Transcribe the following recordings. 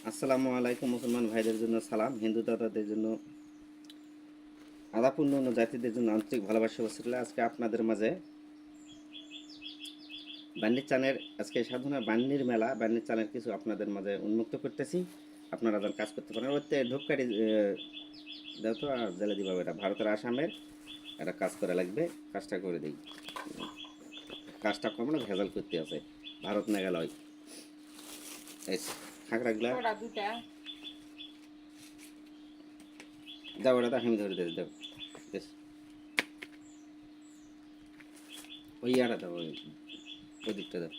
আসসালামু আলাইকুম। মুসলমান ভাইদের জন্য সালাম, হিন্দু দাদাদের জন্য আদাপূর্ণ অন্য জাতিদের জন্য আন্তরিক ভালোবাসা বসছিল। আজকে আপনাদের মাঝে বান্নির চানের আজকে সাধনা বান্নির মেলা বান্নির চানের কিছু আপনাদের মাঝে উন্মুক্ত করতেছি। আপনারা যেন কাজ করতে পারেন। ওইতে ধূপকাঠি দেও তো, আর জেলে দিবা। এটা ভারতের আসামের একটা কাজ করা লাগবে, কাজটা করে দিই। কাজটা কম না, ভেজাল করতে আছে ভারত মেঘালয়। এই খাঁকড়াগুলা দাও, ওটা আমি ধরে দিয়েছি, দাও বেশ। ওই ইয়াটা দাও, ওই দিকটা দাও।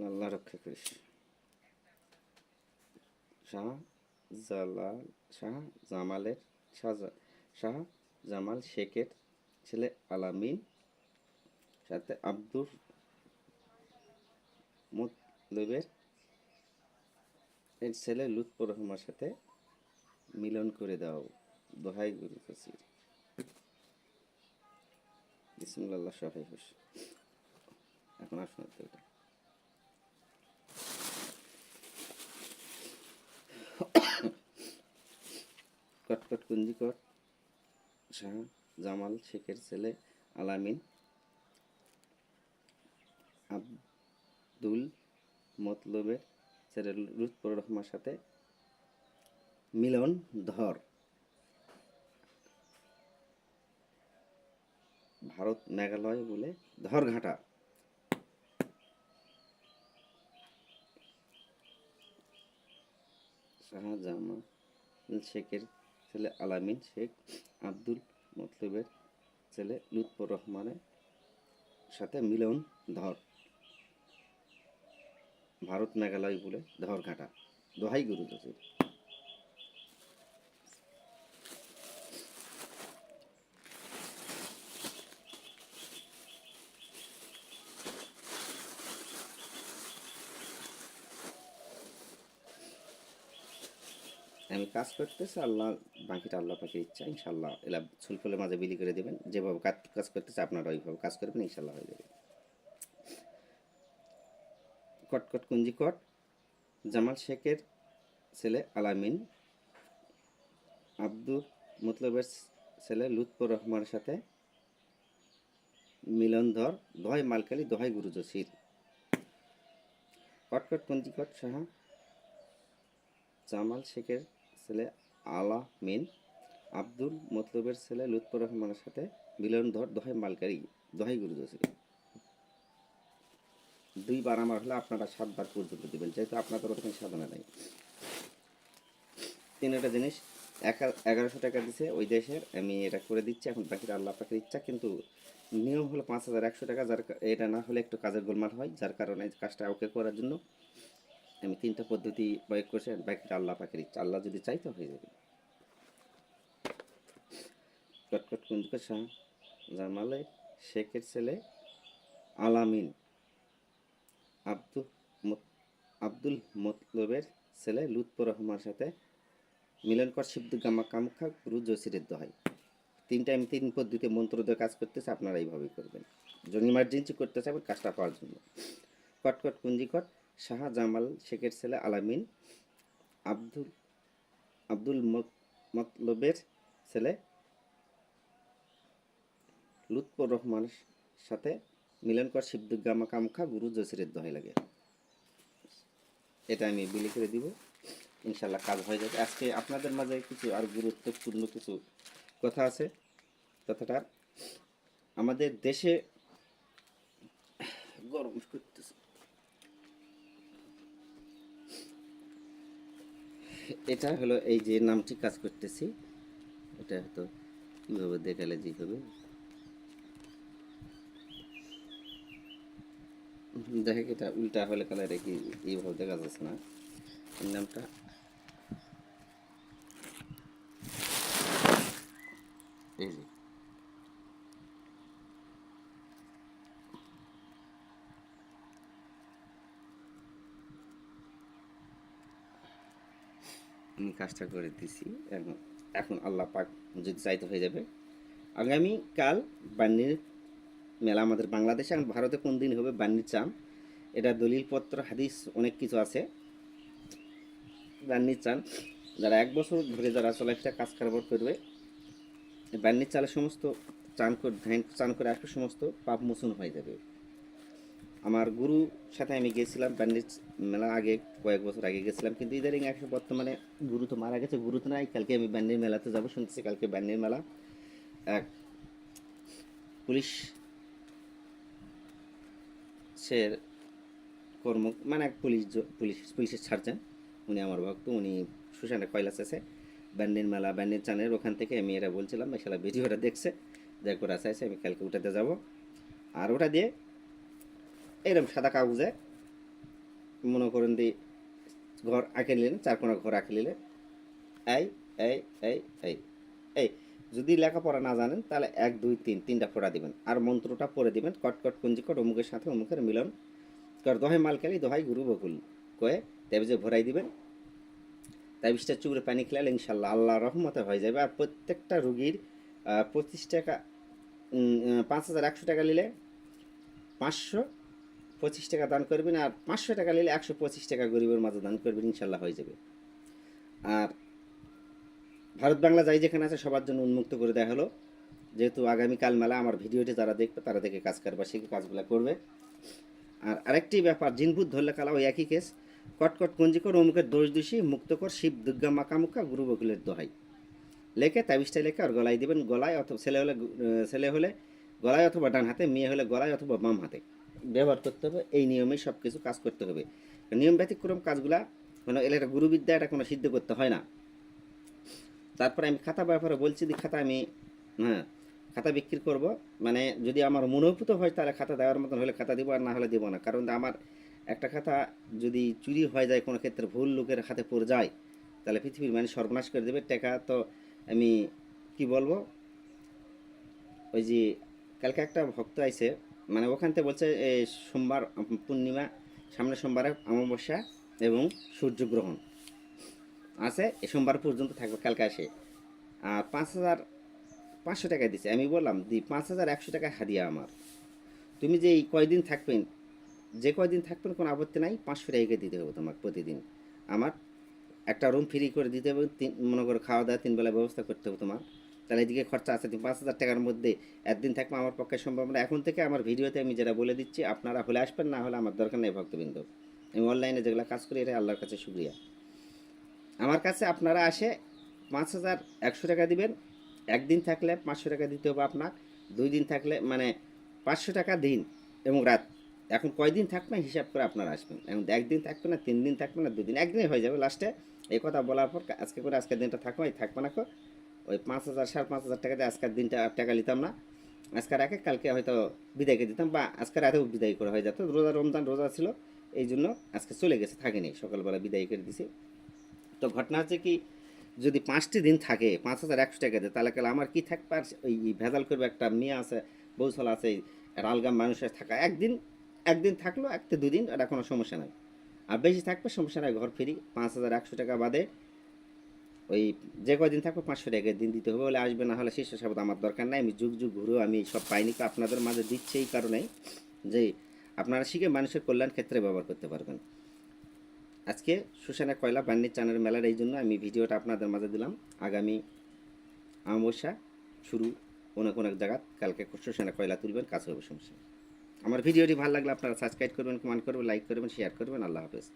আল্লাহ রক্ষা করিস। শাহ জালাল শাহ জামালের শাহ জামাল শেখের ছেলে আলামিন, সাথে আব্দুর মুতলিবের এর ছেলে লুৎফর রহমানের সাথে মিলন করে দাও, দোহাই গুরু কাসির। বিসমিল্লাহ সহায় হোস। এখন আসুন এটা কটকট কুঞ্জিকট শাহ জামাল শেখের ছেলে আলামিন আব্দুল মতলবের ছেলে লুৎফর রহমানের সাথে মিলন ধর, ভারত মেঘালয় বলে ধরঘাটা। শাহজামাল শেখের ছেলে আলামিন শেখ আব্দুল মতলবের ছেলে লুৎফর রহমানের সাথে মিলন ধর, ভারত মেঘালয় বলে ধরঘাটা, দোহাই গুরু কাসির। আমি কাজ করতেছি, আল্লাহ বাকিটা আল্লাহ পাখির ইচ্ছা। ইনশাল্লাহ এলা সুলফলের মাঝে বিলি করে দেবেন। যেভাবে কাজ করতেছে আপনারা ওইভাবে কাজ করবেন, ইনশাল্লাহ হয়ে যাবে। কটকট কুঞ্জিকট জামাল শেখের ছেলে আলামিন আব্দুল মতলবের ছেলে লুৎফর রহমানের সাথে মিলন ধর, দোহাই মালকালি, দোহাই গুরু জসির। কটকট কুঞ্জিকট শাহ জামাল শেখের ছেলে আলামিন আব্দুল মতলবের ছেলে লুৎফর রহমানের সাথে মিলন ধর, দোহাই মালকারি, দোহাই গুরু জসির। 2 বার আমার হলে আপনারা 7 বার পর্যন্ত দেবেন, যেহেতু আপনাদের ওখানে সাধনা নেই। 3টা জিনিস 1100 টাকা দিছে ওই দেশের, আমি এটা করে দিচ্ছি। এখন বাকিটা আল্লাহ পাকের ইচ্ছা। কিন্তু নিয়ম হলো 5100 টাকা, যার এটা না হলে একটু কাজের গোলমাল হয়, যার কারণে কাজটা ওকে করার জন্য আমি 3টা পদ্ধতি প্রয়োগ করছি। বাকিটা আল্লাহ পাকের ইচ্ছা, আল্লাহ যদি চাই তো হয়ে যাবে। কটকট কুঞ্জক শাহ জামালে শেখের ছেলে আলামিন আব্দুল মতলবের ছেলে লুৎফর রহমানের সাথে মিলন কর শিবদু গামা কামুখা গুরু জসিরের দোহাই। 3টা আমি 3 পদ্ধতিতে মন্ত্র দিয়ে কাজ করতেছে, আপনারা এইভাবেই করবেন যদি ইমার্জেন্সি করতে চাবেন কাজটা পাওয়ার জন্য। কটকট কুঞ্জিকট শাহ জামাল শেখের ছেলে আলামিন আব্দুল আব্দুল মতলবের ছেলে লুৎফর রহমানের সাথে মিলন কর শিবদু গামা কামুখা গুরু জসিরের দোহাই লাগে। এটা আমি বিলি করে দিব, ইনশাল্লাহ কাজ হয়ে যাবে। আজকে আপনাদের মাঝে কিছু আর গুরুত্বপূর্ণ কিছু কথা আছে। কথাটা আমাদের দেশে গরম করতেছে, এটা হলো এই যে নামটি কাজ করতেছি, এটা হয়তো কীভাবে দেখালে যে হবে, দেখে এটা উল্টা হলে কালারে কি এইভাবে দেখা যাচ্ছে না। এই নামটা এই যে আমি কাজটা করে দিছি। এখন এখন আল্লাহ পাক যদি চাইতে হয়ে যাবে। আগামীকাল বান্নির মেলা আমাদের বাংলাদেশে, এখন ভারতে কোন দিন হবে বান্নির চাম, এটা দলিলপত্র হাদিস অনেক কিছু আছে। বান্নির চান যারা 1 বছর ধরে যারা চলাফেরা কাজ কারবার করবে, বান্নির চালে সমস্ত চান করে ধ্যান চান করে আসলে সমস্ত পাপ মোচন হয়ে যাবে। আমার গুরু সাথে আমি গেছিলাম বান্নির মেলা, আগে কয়েক বছর আগে গেছিলাম, কিন্তু ইদারিং এখন বর্তমানে গুরু তো মারা গেছে, গুরু তো নাই। কালকে আমি বান্নির মেলাতে যাবো, শুনতেছি কালকে বান্নির মেলা। এক পুলিশ সের কর্ম মানে এক পুলিশের সার্জেন্ট, উনি আমার ভক্ত, উনি শ্মশানে কয়লা চেষে ব্যান্ডের মেলা ব্যান্ডের চানের ওখান থেকে আমি এরা বলছিলাম মেশালা ভিডিওটা দেখছে, যাই করে চাইছে আমি কালকে ওটাতে যাব। আর ওটা দিয়ে এরকম সাদা কাগজে মনে করেন দিয়ে ঘর আঁকে নিলেন, 4 কোণা ঘর আঁকে নিলে এই এই এই এই এই যদি লেখাপড়া না জানেন তাহলে 1 2 3 3টা ফোড়া দিবেন, আর মন্ত্রটা পড়ে দিবেন, কট কট কুঞ্জি কট অমুকের সাথে অমুকের মিলন কর দোহাই মালকালি দোহাই গুরু বকুল কয়ে তেবজে ভরাই দিবেন। তাই 20টা চুবড়ে পানি খেলালে ইনশাল্লাহ আল্লাহ রহমতে হয়ে যাবে। আর প্রত্যেকটা রুগীর 25 টাকা, 5100 টাকা নিলে 525 টাকা দান করবেন, আর 500 টাকা নিলে 125 টাকা গরিবের মাঝে দান করবেন, ইনশাল্লাহ হয়ে যাবে। আর ভারত বাংলা যাই যেখানে আছে সবার জন্য উন্মুক্ত করে দেওয়া হলো, যেহেতু আগামীকাল মেলা, আমার ভিডিওটি যারা দেখবে তারা দেখে কাজ করবে, সে কাজগুলো করবে। আর আরেকটি ব্যাপার, জিনভূত ধরলে কালা ওই একই কেস, কটকট কঞ্জিকর অমুকের দোষ দোষী মুক্তকর শিব দুর্গা মাকামুকা গুরু বকুলের দোহাই লেখে তাবিজটা লেখে আর গলায় দিবেন, গলায় অথবা ছেলে হলে গলায় অথবা ডান হাতে, মেয়ে হলে গলায় অথবা বাম হাতে ব্যবহার করতে হবে। এই নিয়মেই সব কিছু কাজ করতে হবে। নিয়ম ব্যতিক্রম কাজগুলা মানে এটা গুরুবিদ্যা, এটা কোনো সিদ্ধ করতে হয় না। তারপরে আমি খাতা ব্যাপারে বলছি, খাতা আমি খাতা বিক্রি করব, মানে যদি আমার মনোভূত হয় তাহলে খাতা দেওয়ার মতন হলে খাতা দিব, আর না হলে দিব না। কারণ আমার একটা খাতা যদি চুরি হয়ে যায়, কোনো ক্ষেত্রে ভুল লোকের হাতে পড়ে যায়, তাহলে পৃথিবীর মানে সর্বনাশ করে দেবে। টাকা তো আমি কি বলবো, ওই যে কালকে একটা ভক্ত আইছে, মানে ওখান থেকে বলছে সোমবার পূর্ণিমা, সামনে সোমবারে অমাবস্যা এবং সূর্যগ্রহণ আছে, এই সোমবার পর্যন্ত থাকবে, কালকে আসে। আর 5500 টাকা দিছে। আমি বললাম দি 5100 টাকা হাদিয়া আমার, তুমি যে এই কয়দিন থাকবেন, যে কয়দিন থাকবেন কোনো আপত্তি নাই, 500 টাকা দিতে হবে তোমাকে প্রতিদিন। আমার একটা রুম ফ্রি করে দিতে হবে, মনে করো খাওয়া দাওয়া 3 বেলা ব্যবস্থা করতে হবে তোমার, তাহলে এদিকে খরচা আছে। তুমি 5000 টাকার মধ্যে একদিন থাকবো, আমার পক্ষে সম্ভব না। এখন থেকে আমার ভিডিওতে আমি যেটা বলে দিচ্ছি, আপনারা হলে আসবেন, না হলে আমার দরকার নেই ভক্তবৃন্দ। আমি অনলাইনে যেগুলো কাজ করি, এটা আল্লাহর কাছে শুক্রিয়া। আমার কাছে আপনারা আসে 5100 টাকা দিবেন, একদিন থাকলে 500 টাকা দিতে হবে আপনার, 2 দিন থাকলে মানে 500 টাকা দিন এবং রাত। এখন কয়দিন থাকবেন হিসাব করে আপনারা আসবেন। এখন 1 দিন থাকবে না, 3 দিন থাকবে না, 2 দিন, একদিনই হয়ে যাবে। লাস্টে এই কথা বলার পর আজকে করে আজকের দিনটা থাকবো, এই থাকবে না, ওই 5000 5500 টাকা দিয়ে আজকের দিনটা টাকা নিতাম না, আজকে রাখে কালকে হয়তো বিদায়কে দিতাম, বা আজকে রাতেও বিদায় করা হয়ে যেত। রমজান রোজা ছিল, এই জন্য আজকে চলে গেছে, থাকেনি, সকালবেলা বিদায় করে দিছি। তো ঘটনা হচ্ছে কি, যদি 5টি দিন থাকে 5100 টাকা দেয়, তাহলে কাল আমার কি থাকবে, আর ওই ভেজাল করবে, একটা মেয়ে আছে, বৌছল আছে, আলগাম মানুষের থাকা, একদিন থাকলো, 1 থেকে 2 দিন, এটা কোনো সমস্যা নাই। আর বেশি থাকবে সমস্যা নাই, ঘর ফ্রি। 5100 টাকা বাদে ওই যে কয়দিন থাকবে 500 টাকা দিন দিতে হবে, বলে আসবে, না হলে শিষ্য শব্দ আমার দরকার নাই। আমি যুগ যুগ ঘুরেও আমি সব পাইনি, তো আপনাদের মাঝে দিচ্ছে এই কারণেই যে আপনারা শিখে মানুষের কল্যাণ ক্ষেত্রে ব্যবহার করতে পারবেন। আজকে শ্মশানে কয়লা বান্নির চানের মেলার এই জন্য আমি ভিডিওটা আপনাদের মাঝে দিলাম। আগামী অমাবস্যা শুরু অনেক জায়গা, কালকে শ্মশানে কয়লা তুলবেন, কাজ হবে সমস্যা। আমার ভিডিওটি ভালো লাগলে আপনারা সাবস্ক্রাইব করবেন, কমেন্ট করবেন, লাইক করবেন, শেয়ার করবেন। আল্লাহ হাফেজ।